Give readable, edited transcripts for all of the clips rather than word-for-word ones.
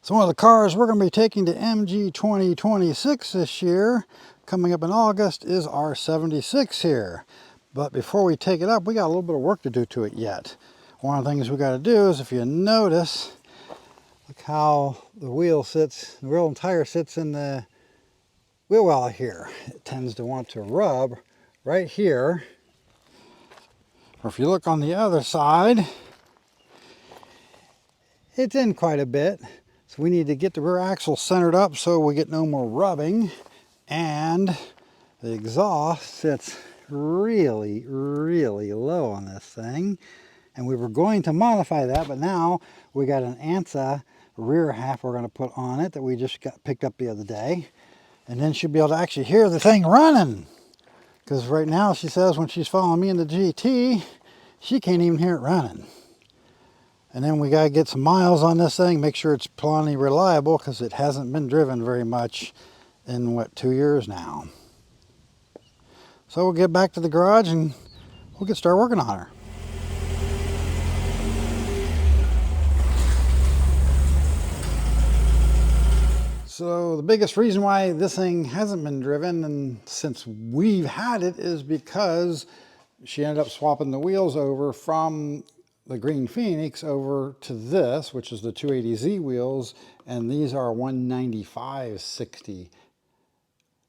So one of the cars we're going to be taking to MG2026 this year, coming up in August, is our 76 here. But before we take it up, we got a little bit of work to do to it yet. One of the things we got to do is, if you notice, look how the wheel and tire sits in the wheel well here. It tends to want to rub right here. Or if you look on the other side, it's in quite a bit. So we need to get the rear axle centered up so we get no more rubbing. And the exhaust sits really, really low on this thing. And we were going to modify that, but now we got an ANSA rear half we're going to put on it that we just got picked up the other day. And then she'll be able to actually hear the thing running. Because right now she says when she's following me in the GT, she can't even hear it running. And then we got to get some miles on this thing, make sure it's plenty reliable because it hasn't been driven very much in, what, 2 years now. So we'll get back to the garage and we'll get started working on her. So the biggest reason why this thing hasn't been driven and since we've had it is because she ended up swapping the wheels over from the Green Phoenix over to this, which is the 280Z wheels, and these are 195/60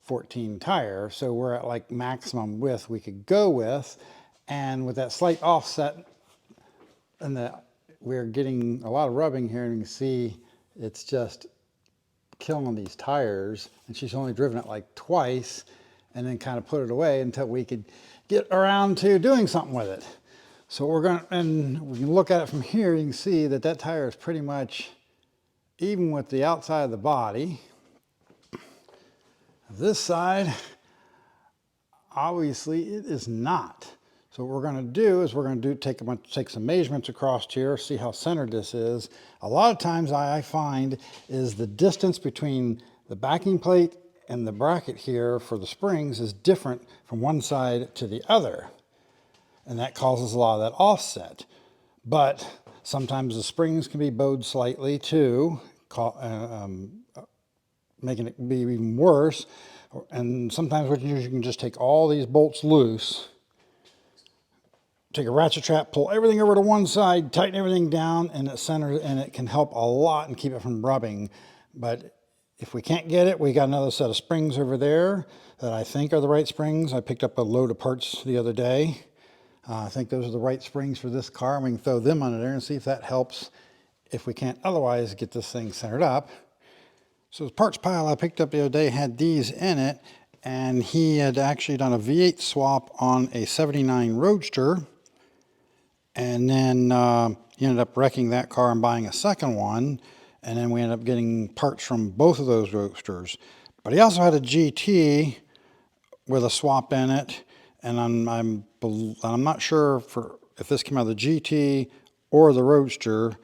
14 tire, so we're at like maximum width we could go with, and with that slight offset, and we're getting a lot of rubbing here, and you can see it's just killing these tires, and she's only driven it like twice, and then kind of put it away until we could get around to doing something with it. So and we can look at it from here, you can see that that tire is pretty much even with the outside of the body. This side, obviously it is not. So what we're going to do is take some measurements across here, see how centered this is. A lot of times I find is the distance between the backing plate and the bracket here for the springs is different from one side to the other. And that causes a lot of that offset. But sometimes the springs can be bowed slightly too, making it be even worse. And sometimes what you do is you can just take all these bolts loose, take a ratchet trap, pull everything over to one side, tighten everything down, and it centers, and it can help a lot and keep it from rubbing. But if we can't get it, we got another set of springs over there that I think are the right springs. I picked up a load of parts the other day. I think those are the right springs for this car, and we can throw them under there and see if that helps if we can't otherwise get this thing centered up. So the parts pile I picked up the other day had these in it, and he had actually done a V8 swap on a 79 Roadster, and then he ended up wrecking that car and buying a second one, and then we ended up getting parts from both of those Roadsters. But he also had a GT with a swap in it, and I'm not sure if this came out of the GT or the Roadster.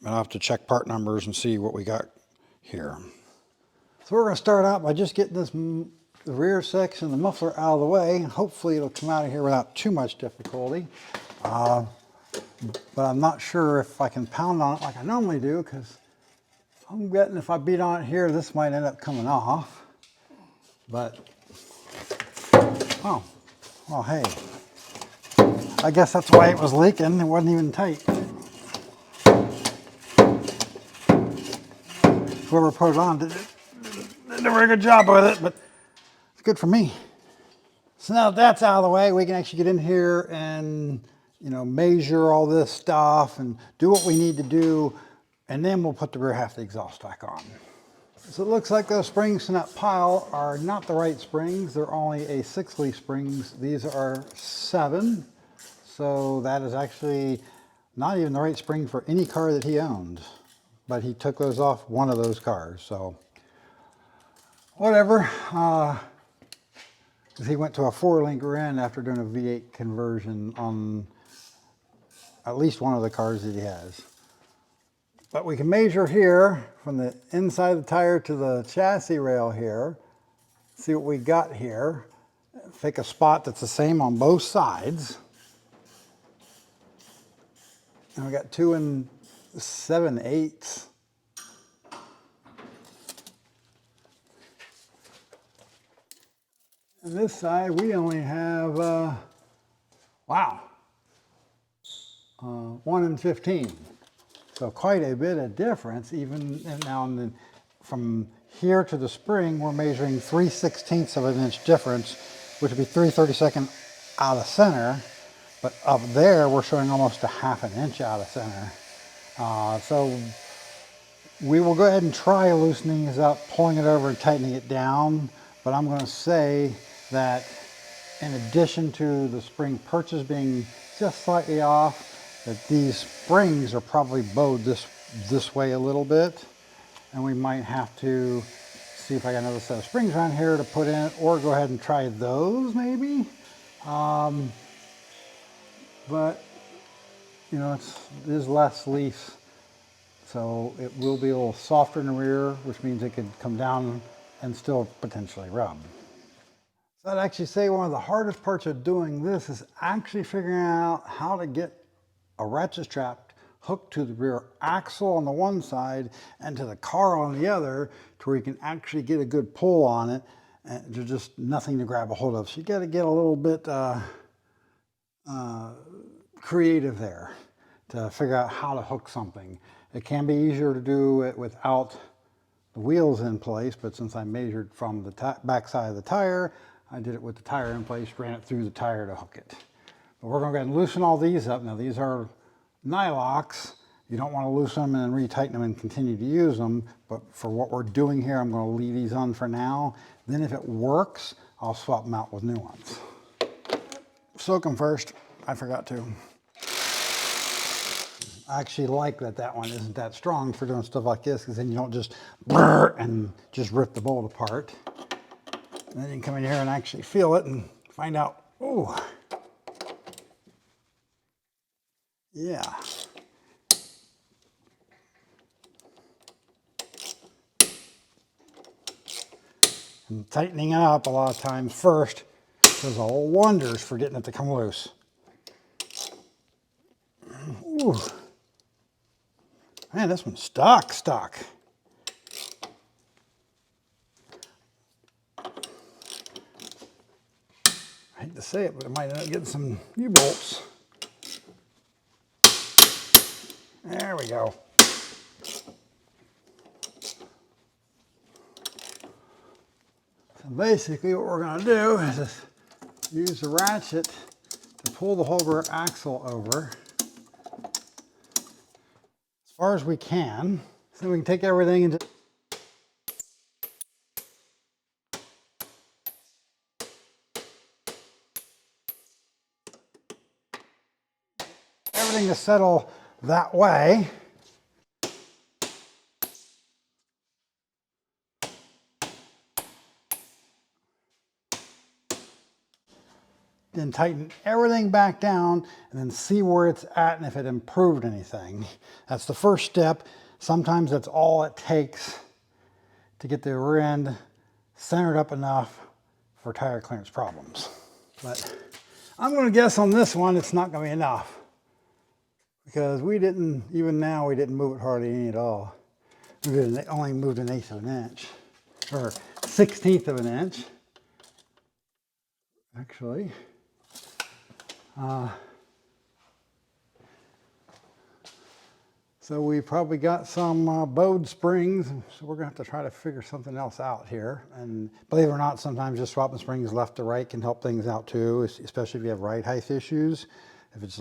I'll have to check part numbers and see what we got here. So we're going to start out by just getting the rear section, the muffler out of the way. Hopefully it'll come out of here without too much difficulty. But I'm not sure if I can pound on it like I normally do, because I'm betting if I beat on it here, this might end up coming off. But, oh, well, hey, I guess that's why it was leaking. It wasn't even tight. Whoever put it on did a very good job with it, but it's good for me. So now that that's out of the way, we can actually get in here and, measure all this stuff and do what we need to do, and then we'll put the rear half of the exhaust back on. So it looks like those springs in that pile are not the right springs. They're only a 6-ly springs. These are 7. So that is actually not even the right spring for any car that he owned. But he took those off one of those cars. So whatever. He went to a 4-link Ren after doing a V8 conversion on at least one of the cars that he has. But we can measure here from the inside of the tire to the chassis rail here, see what we got here, pick a spot that's the same on both sides. And we got 2 7/8 And this side we only have, wow, 1 in 15. So quite a bit of difference. Even now and then, from here to the spring, we're measuring 3/16 of an inch difference, which would be 3/32 out of center. But up there, we're showing almost a ½ an inch out of center. So we will go ahead and try loosening this up, pulling it over and tightening it down. But I'm going to say that in addition to the spring perches being just slightly off, that these springs are probably bowed this way a little bit. And we might have to see if I got another set of springs around here to put in, or go ahead and try those maybe. But, you know, it is less leaf, so it will be a little softer in the rear, which means it could come down and still potentially rub. So I'd actually say one of the hardest parts of doing this is actually figuring out how to get a ratchet strap hooked to the rear axle on the one side and to the car on the other, to where you can actually get a good pull on it, and there's just nothing to grab a hold of. So you got to get a little bit creative there to figure out how to hook something. It can be easier to do it without the wheels in place, but since I measured from the back side of the tire, I did it with the tire in place, ran it through the tire to hook it. But we're going to go ahead and loosen all these up. Now these are nylocks. You don't want to loosen them and then retighten them and continue to use them, but for what we're doing here, I'm going to leave these on for now. Then if it works, I'll swap them out with new ones. Soak them first. I forgot to. I actually like that one isn't that strong for doing stuff like this, because then you don't just brrr and just rip the bolt apart. And then you can come in here and actually feel it and find out, oh, yeah. And tightening it up a lot of times first does all wonders for getting it to come loose. Ooh. Man, this one's stuck. I hate to say it, but I might end up getting some U-bolts. There we go. So basically what we're going to do is just use the ratchet to pull the whole rear axle over as far as we can, so we can take everything into everything to settle that way. Then tighten everything back down and then see where it's at and if it improved anything. That's the first step. Sometimes that's all it takes to get the rear end centered up enough for tire clearance problems. But I'm going to guess on this one it's not going to be enough, because even now we didn't move it hardly any at all. We only moved 1/8 of an inch, or 1/16 of an inch, actually. So we probably got some bowed springs, so we're going to have to try to figure something else out here. And believe it or not, sometimes just swapping springs left to right can help things out too, especially if you have ride height issues. If it's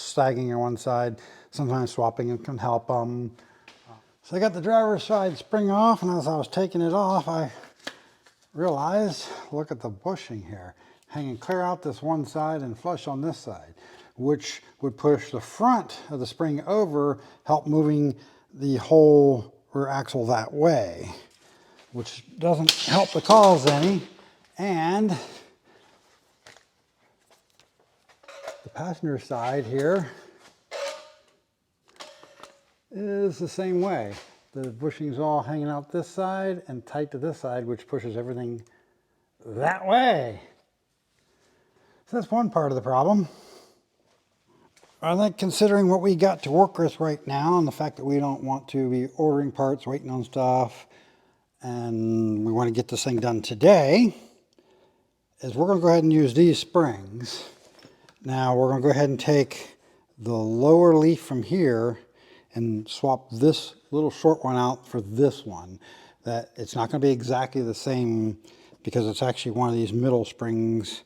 sagging on one side, sometimes swapping it can help them. So I got the driver's side spring off, and as I was taking it off, I realized, look at the bushing here, hanging clear out this one side and flush on this side, which would push the front of the spring over, help moving the whole rear axle that way, which doesn't help the cause any. And the passenger side here is the same way. The bushing's all hanging out this side and tight to this side, which pushes everything that way. So that's one part of the problem. I think, considering what we got to work with right now and the fact that we don't want to be ordering parts, waiting on stuff, and we want to get this thing done today, is we're going to go ahead and use these springs. Now we're going to go ahead and take the lower leaf from here and swap this little short one out for this one. That it's not going to be exactly the same because it's actually one of these middle springs.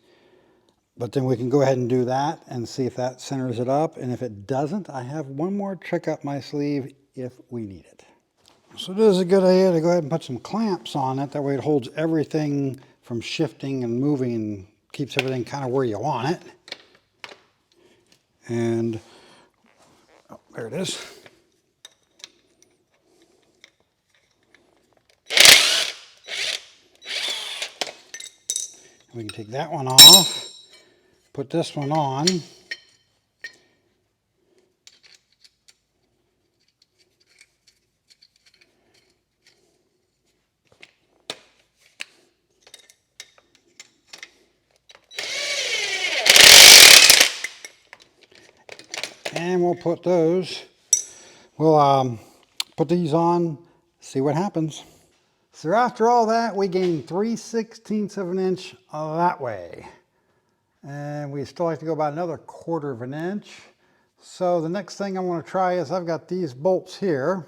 But then we can go ahead and do that and see if that centers it up. And if it doesn't, I have one more trick up my sleeve if we need it. So it is a good idea to go ahead and put some clamps on it. That way it holds everything from shifting and moving and keeps everything kind of where you want it. And oh, there it is. We can take that one off, put this one on. And we'll put those, we'll put these on, see what happens. So after all that, we gained 3/16 of an inch that way. And we still like to go about another 1/4 of an inch. So the next thing I want to try is I've got these bolts here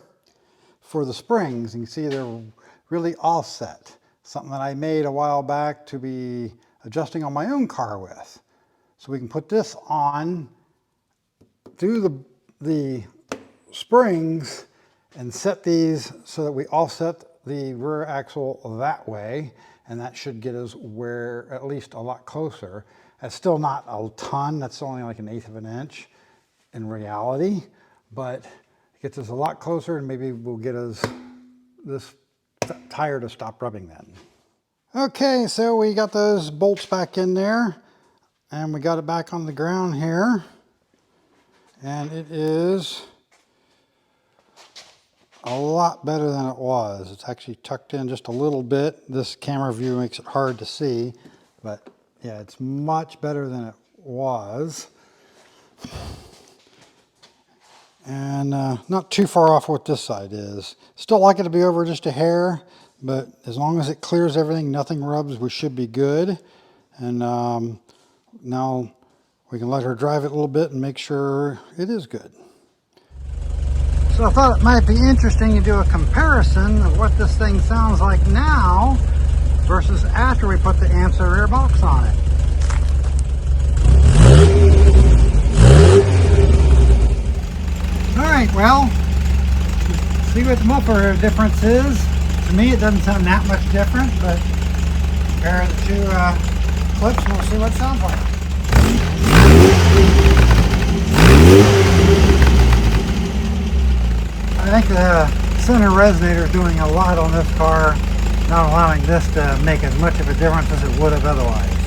for the springs. You can see they're really offset. Something that I made a while back to be adjusting on my own car with. So we can put this on through the springs and set these so that we offset the rear axle that way, and that should get us where at least a lot closer. That's still not a ton, that's only like 1/8 of an inch in reality, but it gets us a lot closer, and maybe we'll get us this tire to stop rubbing then. Okay, so we got those bolts back in there, and we got it back on the ground here. And it is a lot better than it was. It's actually tucked in just a little bit. This camera view makes it hard to see, but yeah, it's much better than it was. And not too far off what this side is. Still like it to be over just a hair, but as long as it clears everything, nothing rubs, we should be good. And now we can let her drive it a little bit and make sure it is good. So I thought it might be interesting to do a comparison of what this thing sounds like now versus after we put the ANSA rear box on it. Alright, well, see what the muffler difference is. To me it doesn't sound that much different, but compare the two clips and we'll see what it sounds like. I think the center resonator is doing a lot on this car, not allowing this to make as much of a difference as it would have otherwise.